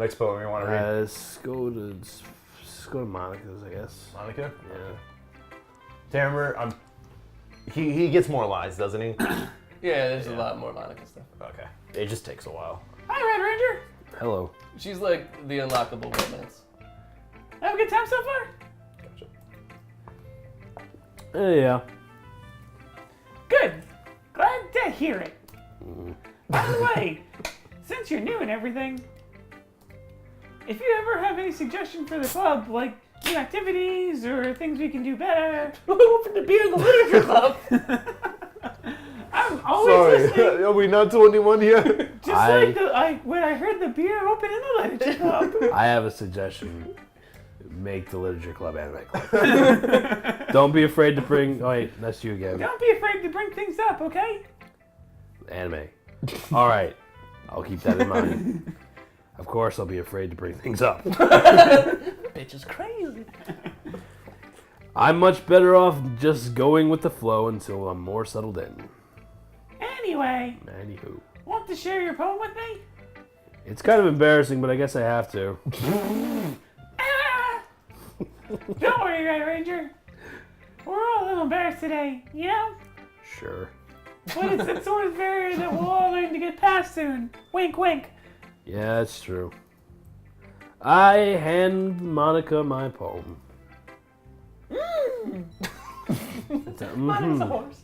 next poem you want to read? Let's go to Monika's, I guess. Monika? Yeah. Tamber, he gets more lines, doesn't he? Yeah, there's a lot more Monika stuff. Okay. It just takes a while. Hi, RedRanger. Hello. She's like the unlockable romance. Have a good time so far? Gotcha. Yeah. Good. Glad to hear it. By the way, since you're new and everything, if you ever have any suggestion for the club, like new activities or things we can do better, Open the beer in the literature club. I'm always listening. Are we not 21 yet? Just like when I heard the beer open in the literature club. I have a suggestion. Make the Literature Club Anime Club. Don't be afraid to bring... Oh, wait, that's you again. Don't be afraid to bring things up, okay? Anime. All right. I'll keep that in mind. Of course, I'll be afraid to bring things up. Bitch is crazy. I'm much better off just going with the flow until I'm more settled in. Anyway, Anywho. want to share your poem with me? It's kind of embarrassing, but I guess I have to. Don't worry, Red Ranger. We're all a little embarrassed today, you know? Sure. But it's that sort of barrier that we'll all learn to get past soon. Wink, wink. Yeah, that's true. I hand Monika my poem. It's a, Monika's a horse.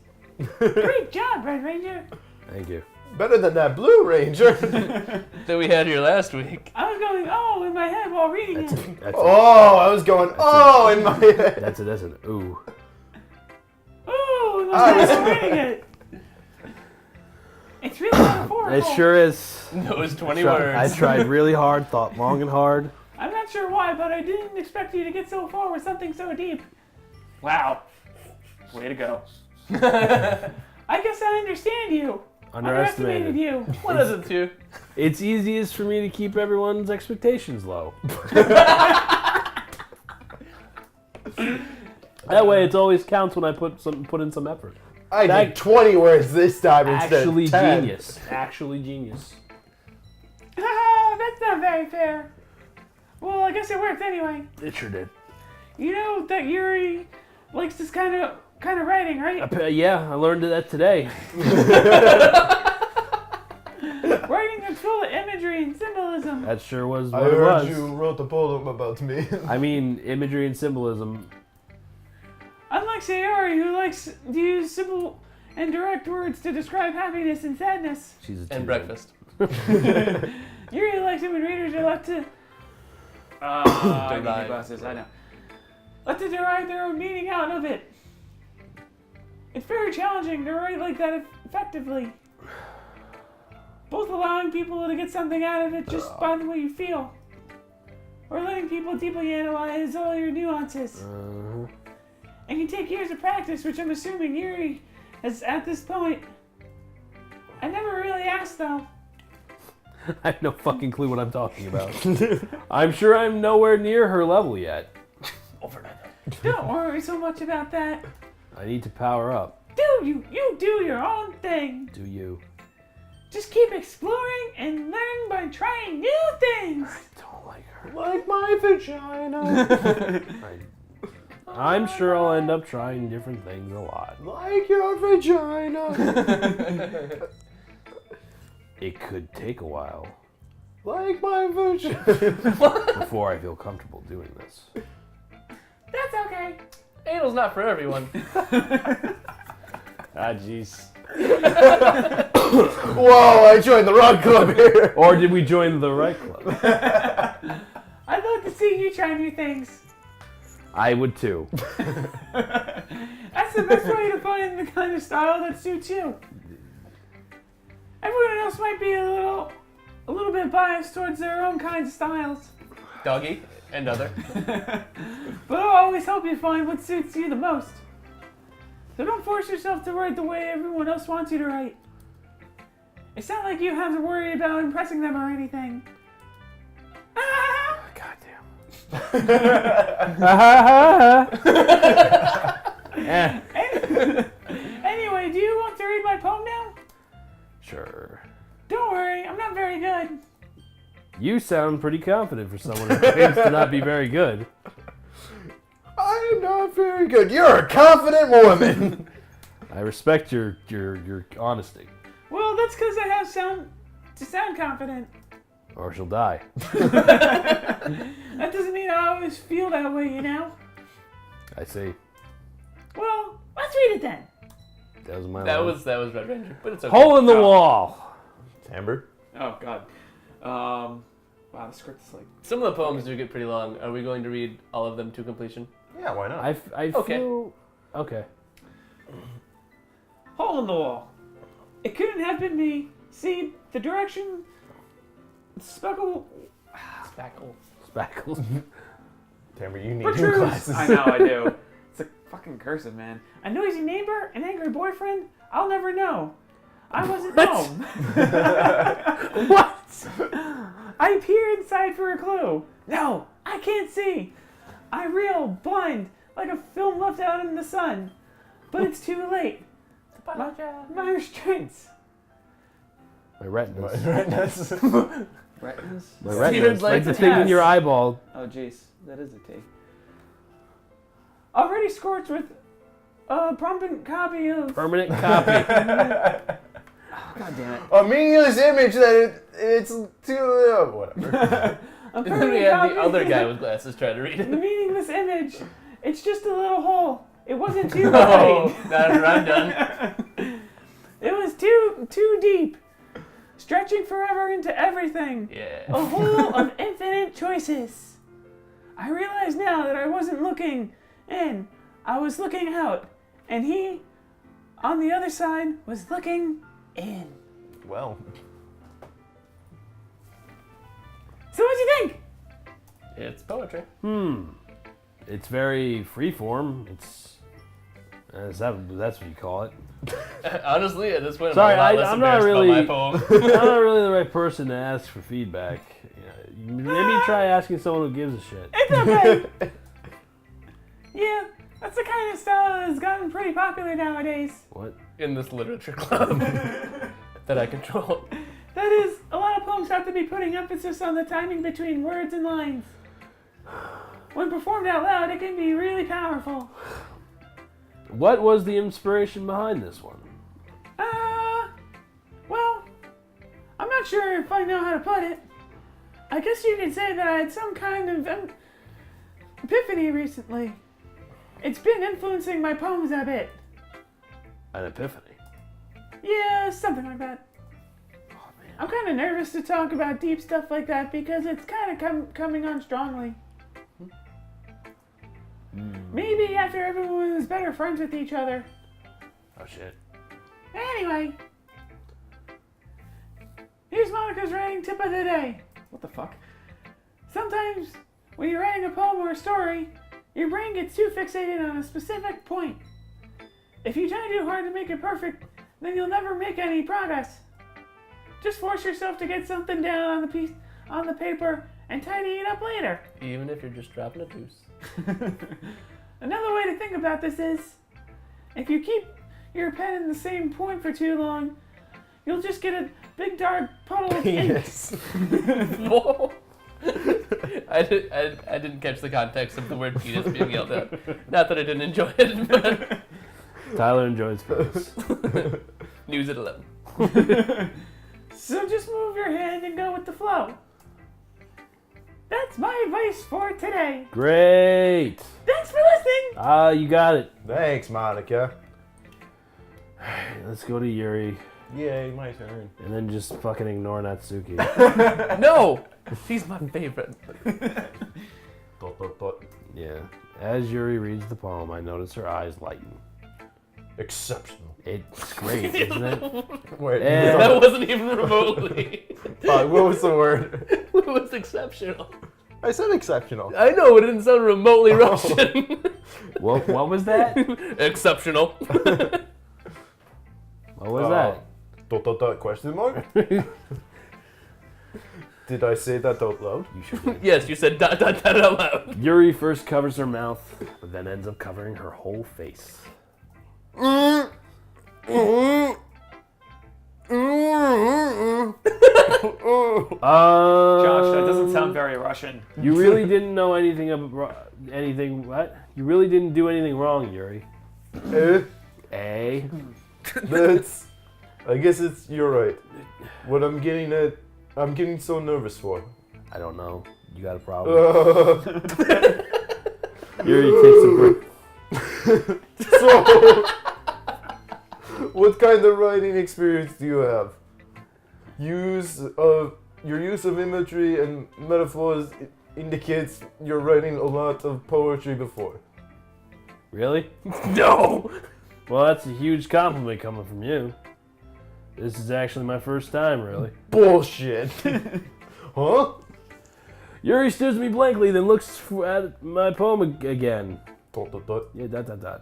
Great job, Red Ranger. Thank you. Better than that Blue Ranger. That we had here last week. I was going, oh, in my head while reading it. That's Oh, I was going, oh, in my head. that's an ooh. Ooh, in my head while reading it. It's really metaphorical. It sure is. Those 20 I words. tried really hard, thought long and hard. I'm not sure why, but I didn't expect you to get so far with something so deep. Wow. Way to go. I guess I understand you. Underestimated you. What is it, too? It's easiest for me to keep everyone's expectations low. That way, it always counts when I put in some effort. I did 20 words this time instead Actually of 10. genius. Actually genius. That's not very fair. Well, I guess it worked anyway. It sure did. You know that Yuri likes this kind of writing, right? Yeah, I learned that today. Writing that's full of imagery and symbolism. That sure was I what it heard was. you wrote a poem about me. I mean, imagery and symbolism. Unlike Sayori, who likes to use simple and direct words to describe happiness and sadness. She's a And two-man. breakfast. Yuri likes it when readers are left to... I need Derive. new glasses, I know. Let to derive their own meaning out of it. It's very challenging to write like that effectively. Both allowing people to get something out of it just by the way you feel, or letting people deeply analyze all your nuances. It can take years of practice, which I'm assuming Yuri has at this point. I never really asked though. I have no fucking clue what I'm talking about. I'm sure I'm nowhere near her level yet. Don't worry so much about that. I need to power up. You do your own thing. Do you? Just keep exploring and learn by trying new things. I don't like her. Like my vagina. I'm sure I'll end up trying different things a lot. Like your vagina. It could take a while Like my vagina. before I feel comfortable doing this. That's okay. Anal's not for everyone. Ah, jeez. Whoa, I joined the wrong club here. Or did we join the right club? I'd love to see you try new things. I would too. That's the best way to find the kind of style that suits you. Everyone else might be a little bit biased towards their own kinds of styles. Doggy and other. But I'll always help you find what suits you the most. So don't force yourself to write the way everyone else wants you to write. It's not like you have to worry about impressing them or anything. Goddamn. Anyway, do you want to read my poem now? Sure. Don't worry, I'm not very good. You sound pretty confident for someone who claims to not be very good. I am not very good. You're a confident woman. I respect your honesty. Well, that's because I have to sound confident. Or she'll die. That doesn't mean I always feel that way, you know? I see. Well, let's read it then. That was my That line. was RedRanger, but it's okay. Hole in the Oh. wall. Tamber? Oh, God. Wow, the script is like... Some of the poems do get pretty long. Are we going to read all of them to completion? Yeah, why not? I Okay. feel... Okay. Hole in the wall. It couldn't have been me. See, the direction... Speckle... Spackle. Spackles. Tamber, you need new Protrudes. glasses. I know, I do. It's a fucking cursive, man. A noisy neighbor, an angry boyfriend, I'll never know. I wasn't home. What? I peer inside for a clue. No, I can't see. I reel, blind, like a film left out in the sun. But it's too late. My restraints. My retinas. Retinas. Retinas? My Steven's retinas. like Like the the thing in test. your eyeball. Oh, jeez. That is a T. Already scorched with a prominent copy of... Permanent copy. Oh, God damn it. A meaningless image that it's too... whatever. A And then we permanent had copy the other guy with glasses trying to read The it. meaningless image. It's just a little hole. It wasn't too Oh, wide. that's where I'm done. It was too deep. Stretching forever into everything. Yeah. A hole of infinite choices. I realize now that I wasn't looking in. I was looking out. And he, on the other side, was looking in. Well, So what'd you think? It's poetry. It's very freeform. That's what you call it. Honestly, at this point, Sorry, I'm a lot less I'm not embarrassed about my really- poem. I'm not really the right person to ask for feedback. Maybe try asking someone who gives a shit. It's okay. Yeah, that's the kind of style that has gotten pretty popular nowadays. What? In this literature club that I control. That is, a lot of poems have to be putting emphasis on the timing between words and lines. When performed out loud, it can be really powerful. What was the inspiration behind this one? Well, I'm not sure if I know how to put it. I guess you could say that I had some kind of epiphany recently. It's been influencing my poems a bit. An epiphany. Yeah, something like that. Oh, man. I'm kind of nervous to talk about deep stuff like that because it's kind of coming on strongly. Maybe after everyone is better friends with each other. Oh, shit. Anyway, here's Monica's writing tip of the day. What the fuck? Sometimes, when you're writing a poem or a story, your brain gets too fixated on a specific point. If you try too hard to make it perfect, then you'll never make any progress. Just force yourself to get something down on the paper and tidy it up later. Even if you're just dropping a deuce. Another way to think about this is, if you keep your pen in the same point for too long, you'll just get a big dark puddle of ink. yes. Whoa. I didn't catch the context of the word penis being yelled at. Not that I didn't enjoy it, but Tyler enjoys space. news at 11. So just move your hand and go with the flow. That's my advice for today. Great. Thanks for listening. You got it. Thanks, Monica. Let's go to Yuri. Yay, my turn. And then just fucking ignore Natsuki. No! She's my favorite. Yeah. As Yuri reads the poem, I notice her eyes lighten. Exceptional. It's great, isn't it? Wait, And- That wasn't even remotely. fuck, what was the word? It was exceptional. I said exceptional. I know, it didn't sound remotely Russian. What was that? Exceptional. What was that? Question mark? Did I say that out loud? You should. Yes, you said dot dot dot out loud. Yuri first covers her mouth, but then ends up covering her whole face. Josh, that doesn't sound very Russian. You really didn't know anything anything. What? You really didn't do anything wrong, Yuri. Eh? I guess you're right. What I'm getting so nervous for. I don't know. You got a problem? Yuri takes a break. So, what kind of writing experience do you have? Your use of imagery and metaphors indicates you're writing a lot of poetry before. Really? No! Well, that's a huge compliment coming from you. This is actually my first time, really. Bullshit. Huh? Yuri stares at me blankly, then looks at my poem again. Dot. Yeah, ...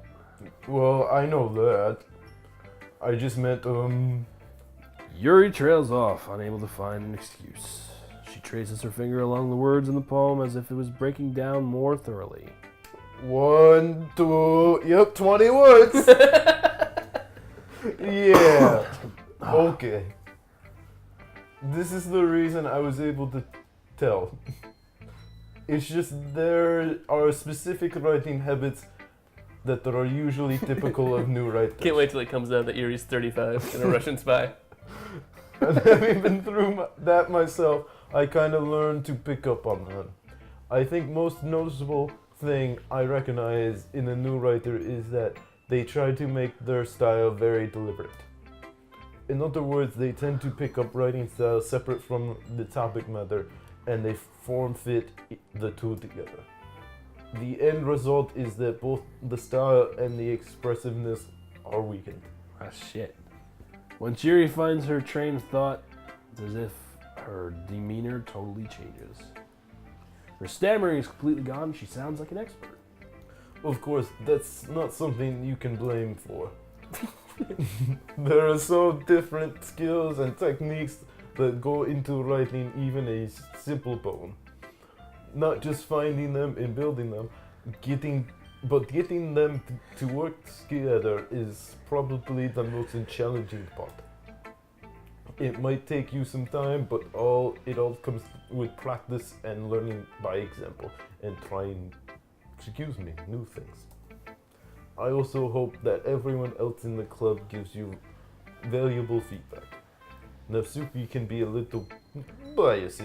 Well, I know that. I just meant, Yuri trails off, unable to find an excuse. She traces her finger along the words in the poem as if it was breaking down more thoroughly. 1, 2, yep, 20 words. Yeah. Okay. This is the reason I was able to tell. It's just there are specific writing habits that are usually typical of new writers. Can't wait till it comes out that Yuri's 35 and a Russian spy. And having been through that myself, I kind of learned to pick up on that. I think most noticeable thing I recognize in a new writer is that they try to make their style very deliberate. In other words, they tend to pick up writing styles separate from the topic matter, and they form fit the two together. The end result is that both the style and the expressiveness are weakened. Ah, shit. Once Yuri finds her train of thought, it's as if her demeanor totally changes. Her stammering is completely gone. She sounds like an expert. Of course, that's not something you can blame for. There are so different skills and techniques that go into writing even a simple poem. Not just finding them and building them, getting them to work together is probably the most challenging part. It might take you some time, but it all comes with practice and learning by example and trying, new things. I also hope that everyone else in the club gives you valuable feedback. Natsuki can be a little biased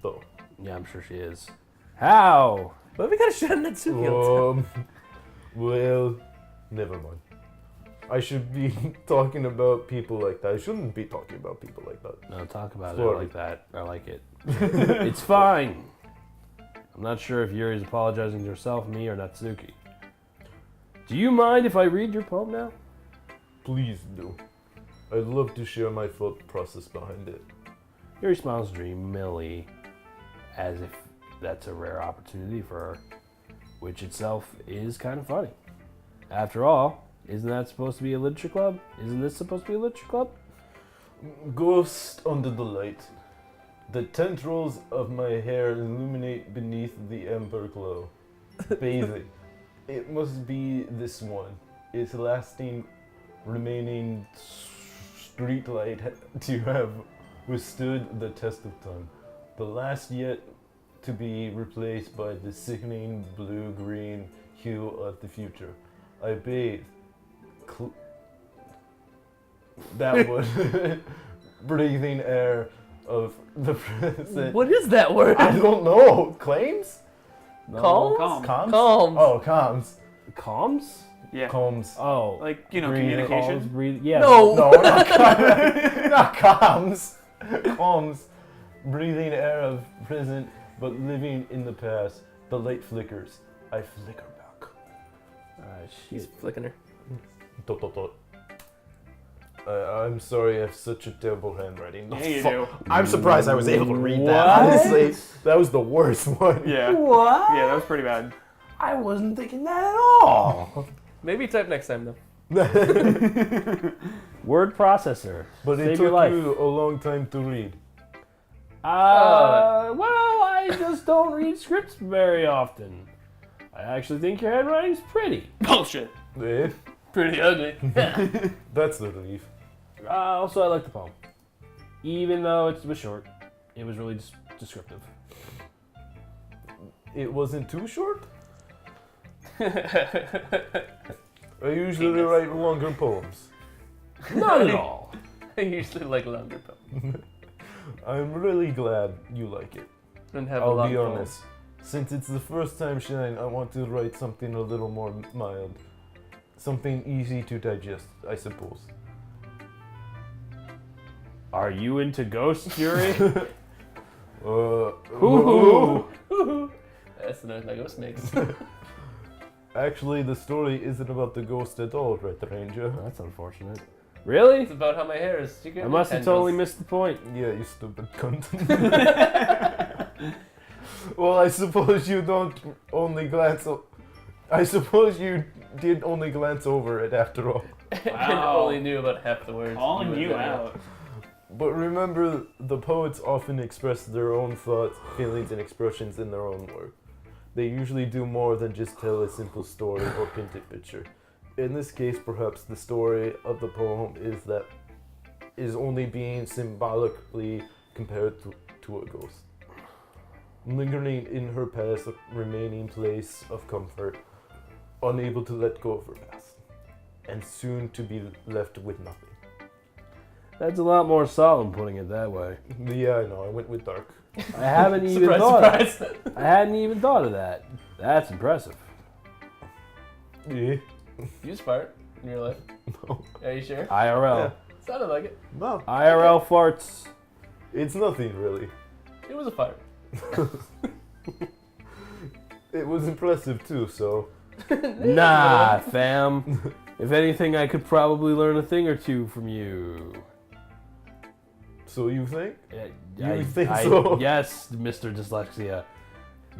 though. Yeah, I'm sure she is. How? Why we gotta shit on Natsuki all the time? Well, never mind. I should be talking about people like that. I shouldn't be talking about people like that. No, talk about Sorry. it like that. I like it. It's fine. I'm not sure if Yuri's apologizing to herself, me, or Natsuki. Do you mind if I read your poem now? Please do. I'd love to share my thought process behind it. Yuri smiles dreamily, as if that's a rare opportunity for her, which itself is kind of funny. After all, isn't that supposed to be a literature club? Isn't this supposed to be a literature club? Ghost under the light. The tendrils of my hair illuminate beneath the amber glow. Bathing. It must be this one. Its lasting, remaining street light to have withstood the test of time. The last yet to be replaced by the sickening blue-green hue of the future. I bathe. That one. Breathing air of the present. What is that word? I don't know. Claims? No. Calms? Calm. Comms? Calms. Oh, comms. Calms? Yeah. Combs. Oh. Like, breathe, communication. calms, breathe. Yeah. No. No, not comms. Not comms. Comms. Breathing air of present, but living in the past. The light flickers. I flicker back. He's Shit. flicking her. Dot, dot, dot. I'm sorry, I have such a terrible handwriting. Yeah, you do. I'm surprised I was able to read What? that. Honestly, that was the worst one. Yeah. What? Yeah, that was pretty bad. I wasn't thinking that at all. Maybe type next time though. Word processor. But it Save your took life. you a long time to read. Well, I just don't read scripts very often. I actually think your handwriting's pretty. Bullshit. Eh? Pretty ugly. That's the relief. Also, I like the poem. Even though it was short, It was really descriptive. It wasn't too short? I usually write longer poems. Not at all. I usually like longer poems. I'm really glad you like it. And have a I'll long be poem. honest. Since it's the first time Shine, I want to write something a little more mild. Something easy to digest, I suppose. Are you into ghosts, Yuri? Ooh. That's the noise my ghost makes. Actually, the story isn't about the ghost at all, RedRanger. That's unfortunate. Really? It's about how my hair is secretly I must have totally missed the point. Yeah, you stupid cunt. Well, I suppose you don't only glance. I suppose you did only glance over it after all. And Wow. only knew about half the words. Calling would you know. out. But remember, the poets often express their own thoughts, feelings, and expressions in their own work. They usually do more than just tell a simple story or paint a picture. In this case, perhaps the story of the poem is only being symbolically compared to a ghost. Lingering in her past, remaining place of comfort, unable to let go of her past, and soon to be left with nothing. That's a lot more solemn putting it that way. Yeah, I know, I went with dark. I haven't even Surprise, thought of surprise. I hadn't even thought of that. That's impressive. Yeah. You fart in your life? No. Are you sure? IRL. Sounded like it. No. IRL farts. It's nothing, really. It was a fart. It was impressive, too, so... Nah, fam. If anything, I could probably learn a thing or two from you. So you think? I think so? Yes, Mr. Dyslexia.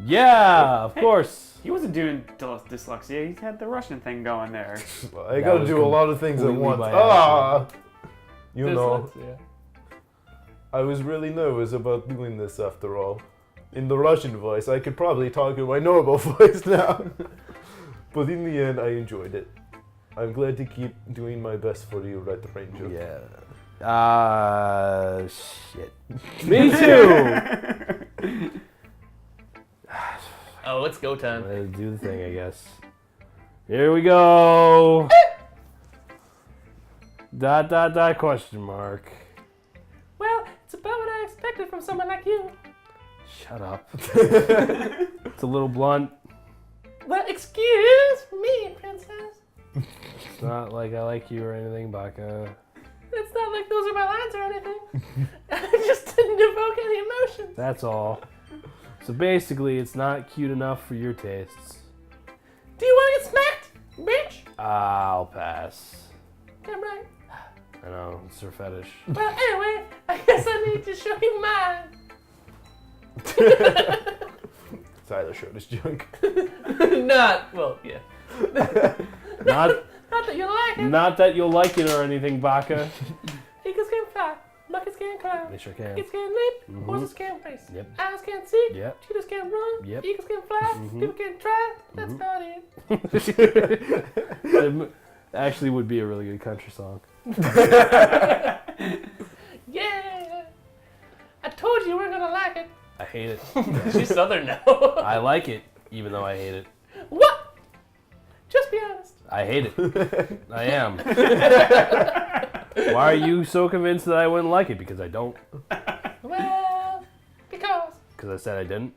Yeah, of course. He wasn't doing dyslexia. He had the Russian thing going there. I That gotta was do a lot of things at completely once. by Ah! You know, Dyslexia. I was really nervous about doing this after all. In the Russian voice, I could probably talk in my normal voice now. But in the end, I enjoyed it. I'm glad to keep doing my best for you, RedRanger. Yeah. Shit. Me too. Oh, it's go time. Let's do the thing, I guess. Here we go. Question mark. Well, it's about what I expected from someone like you. Shut up. It's a little blunt. Well, excuse me, princess. It's not like I like you or anything, Baka. It's not like those are my lines or anything. I just didn't evoke any emotions. That's all. So basically, it's not cute enough for your tastes. Do you want to get smacked, bitch? I'll pass. Damn right. I know, it's her fetish. Well, anyway, I guess I need to show you mine. Tyler showed his junk. Not, well, yeah. Not, Not that you like it. not that you'll like it or anything, Baka. Eagles can fly, monkeys can climb, They sure can. kids can leap, Mhm. horses can race, Yep. owls can see, Yep. cheetahs can run, Yep. eagles can fly, Mhm. people can try. That's Mhm. about it. It actually would be a really good country song. Yeah. I told you we're gonna like it. I hate it. She's southern now. I like it, even though I hate it. What? Just be honest. I hate it. I am. Why are you so convinced that I wouldn't like it? Because I don't. Well, because Because I said I didn't.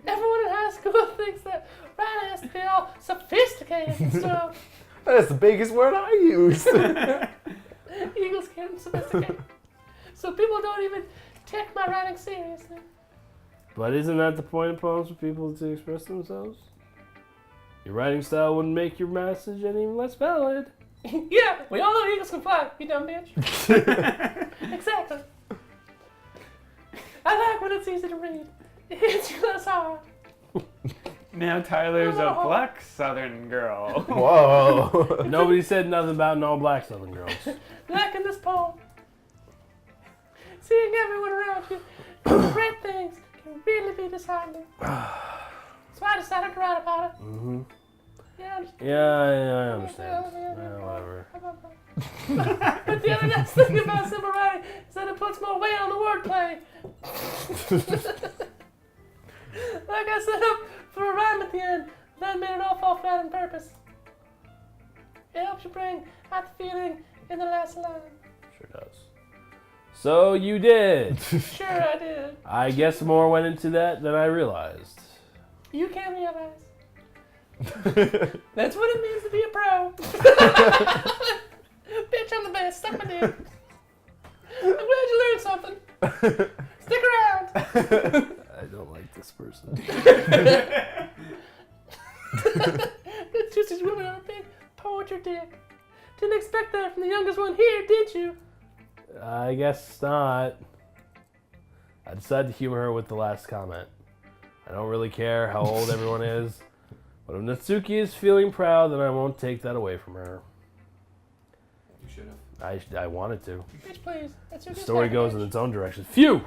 everyone in high school thinks that Ryan has to be all sophisticated and stuff. That's the biggest word I used. Eagles can sophisticate. So people don't even take my writing seriously. But isn't that the point of poems for people to express themselves? Your writing style wouldn't make your message any less valid. Yeah, we all know eagles can fly, you dumb bitch. Exactly. I like when it's easy to read. It hits you less hard. Now Tyler's a black Southern girl. Whoa. Nobody said nothing about no black Southern girls. Like in this poem. Seeing everyone around you do great things can really be disheartening. So I decided to write about it. Mm-hmm. Yeah, Yeah, I understand. Yeah, whatever. Bye-bye. But the other nice thing about simple writing is that it puts more weight on the wordplay. Like I set up for a rhyme at the end, that made it all fall flat on purpose. It helps you bring out the feeling in the last line. Sure does. So you did. Sure, I did. I guess more went into that than I realized. You can realize. That's what it means to be a pro. Bitch, I'm the best. Suck my dick. I'm glad you learned something. Stick around. I don't like this person. The juiciest women are a big poetry dick. Didn't expect that from the youngest one here, did you? I guess not. I decided to humor her with the last comment. I don't really care how old everyone is, but if Natsuki is feeling proud, then I won't take that away from her. You should have. I wanted to. Bitch, please. That's your The story goes in its own direction. Phew!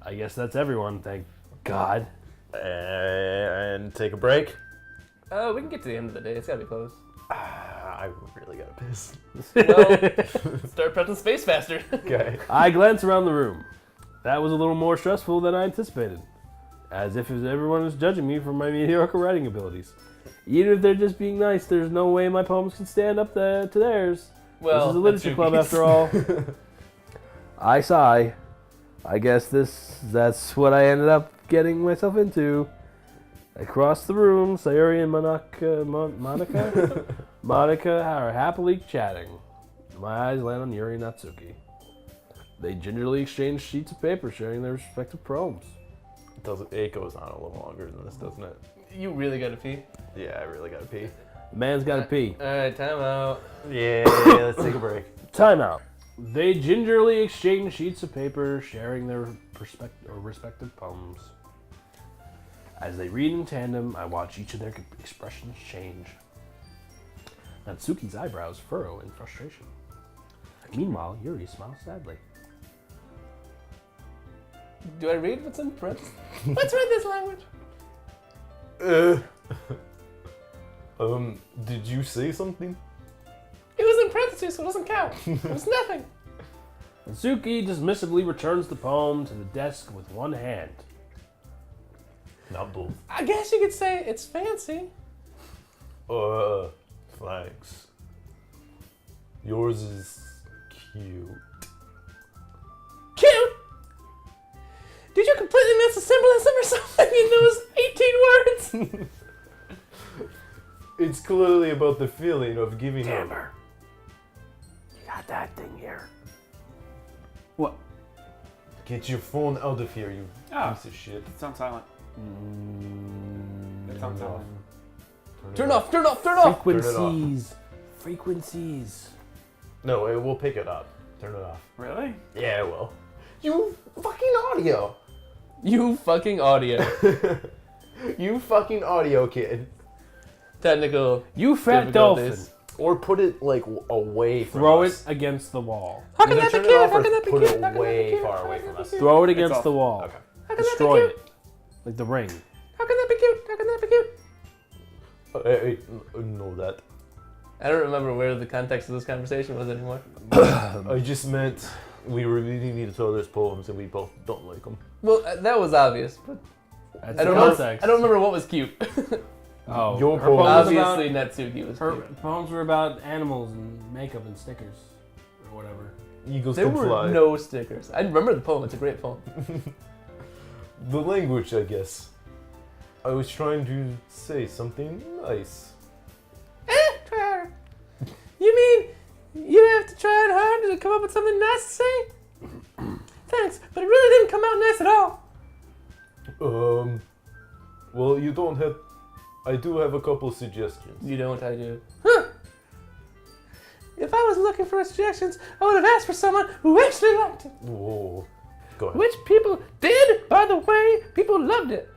I guess that's everyone, thank God. And take a break. We can get to the end of the day. It's gotta be close. I really gotta piss. Well, start pressing space faster. Okay. I glance around the room. That was a little more stressful than I anticipated. As if everyone was judging me for my mediocre writing abilities. Even if they're just being nice, there's no way my poems can stand up to theirs. Well, this is a literature club after all. I sigh. I guess that's what I ended up getting myself into. Across the room, Sayori and Monika are happily chatting. My eyes land on Yuri and Natsuki. They gingerly exchange sheets of paper, sharing their respective poems. It goes on a little longer than this, doesn't it? You really gotta pee? Yeah, I really gotta pee. The man's gotta pee. Alright, time out. Yeah, let's take a break. Time out. They gingerly exchange sheets of paper, sharing their respective poems. As they read in tandem, I watch each of their expressions change. Natsuki's eyebrows furrow in frustration. Meanwhile, Yuri smiles sadly. Do I read what's in print? Let's read this language. Did you say something? It was in parentheses, so it doesn't count. It was nothing. Natsuki dismissively returns the poem to the desk with one hand. Not both. I guess you could say it's fancy. Thanks. Yours is cute. Cute? Did you completely miss a symbolism or something in those 18 words? It's clearly about the feeling of giving up. Tamber, you got that thing here. What? Get your phone out of here, you Oh. piece of shit. It's on silent. It's on silent. Turn off, turn off, turn off! Frequencies. No, it will pick it up. Turn it off. Really? Yeah, it will. You fucking audio. You fucking audio. You fucking audio kid. Technical. You fat dolphin. difficulties. Or put it like away from Throw us. it against the wall. How can Either that be turn it cute? off How or can that be put cute? it How can that be way cute? far How away can from that us. be cute? Throw it It's against off. the wall. Okay. How can that be Destroy cute? it. Like the ring. How can that be cute? How can that be cute? Hey, know that. I don't remember where the context of this conversation was anymore. I just meant we were reading each other's poems and we both don't like them. Well, that was obvious, but That's I don't the know. context. I don't remember what was cute. Oh, Your her poem poems was about- Obviously, Natsuki was Her cute. poems were about animals and makeup and stickers or whatever. Eagles There can were fly. no stickers. I remember the poem. It's a great poem. The language, I guess. I was trying to say something nice. Try harder. You mean you have to try it hard to come up with something nice to say? Thanks, but it really didn't come out nice at all. Well, you don't have... I do have a couple suggestions. You don't, I do. Huh. If I was looking for suggestions, I would have asked for someone who actually liked it. Whoa. Go ahead. Which people did, by the way. People loved it.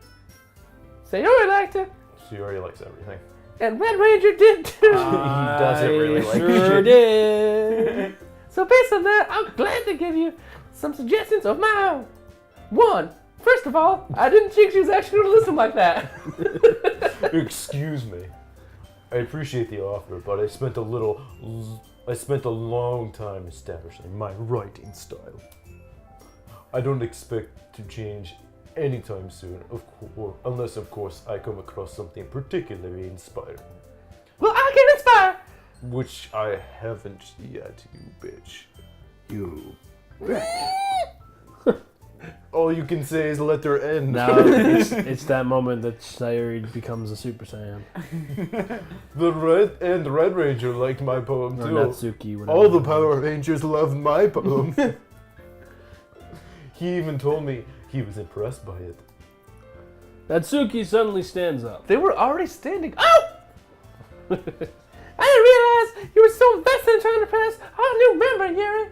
Sayori liked it, Sayori likes everything. and RedRanger did too. doesn't really like sure shit. did. So based on that, I'm glad to give you some suggestions of my own. One, first of all, I didn't think she was actually going to listen like that. Excuse me. I appreciate the offer, but I spent a little I spent a long time establishing my writing style. I don't expect to change anytime soon, unless of course I come across something particularly inspiring. Well, I can inspire. Which I haven't yet, you bitch. You. All you can say is letter N. Now it's that moment that Sayori becomes a Super Saiyan. The RedRanger liked my poem Or too. Natsuki. whatever. All the Power Rangers loved my poem. He even told me he was impressed by it. Natsuki suddenly stands up. They were already standing. Oh! I didn't realize you were so invested in trying to pass our new member, Yuri.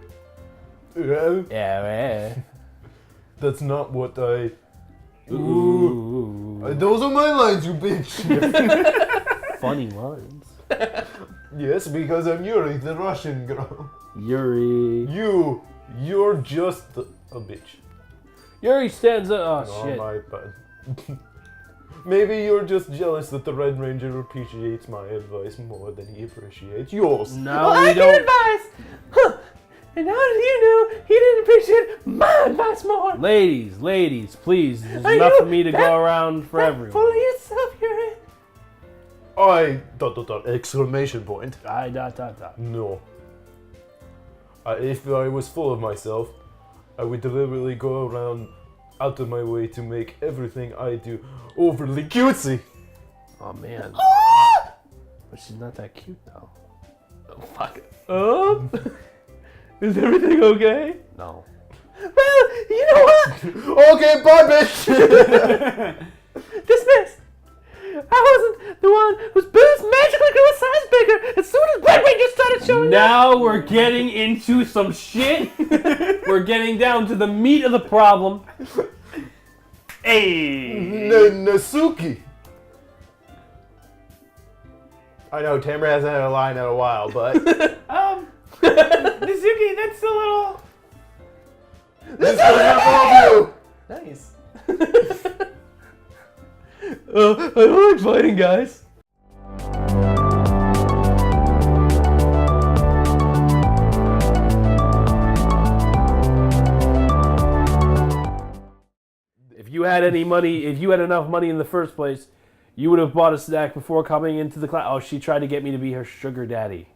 Yeah, Yeah, that's not what I... Ooh. Those are my lines, you bitch! Funny lines. Yes, because I'm Yuri, the Russian girl. Yuri. You're just a bitch. Yuri stands up. Oh, Oh, shit. my bad. Maybe you're just jealous that the Red Ranger appreciates my advice more than he appreciates yours. No, Well, I we give don't. advice. Huh. And how did you know he didn't appreciate my advice more? Ladies, please. There's Are enough you for me to that- go around for everyone. Full of yourself, Yuri. Exclamation point. I ... No. If I was full of myself, I would deliberately go around out of my way to make everything I do overly cutesy. Oh, man. But she's not that cute, though. Oh, fuck. Is everything okay? No. Well, you know what? Okay, bye, bitch! Dismissed. I wasn't the one whose boobs magically grew a size bigger as soon as Red Ranger started showing up. Now we're getting into some shit. We're getting down to the meat of the problem. Hey. Natsuki! I know, Tamber hasn't had a line in a while, but... Natsuki, that's a little... This is all you! Nice. I don't like fighting, guys. If you had any money, if you had enough money in the first place, you would have bought a snack before coming into the class. Oh, she tried to get me to be her sugar daddy.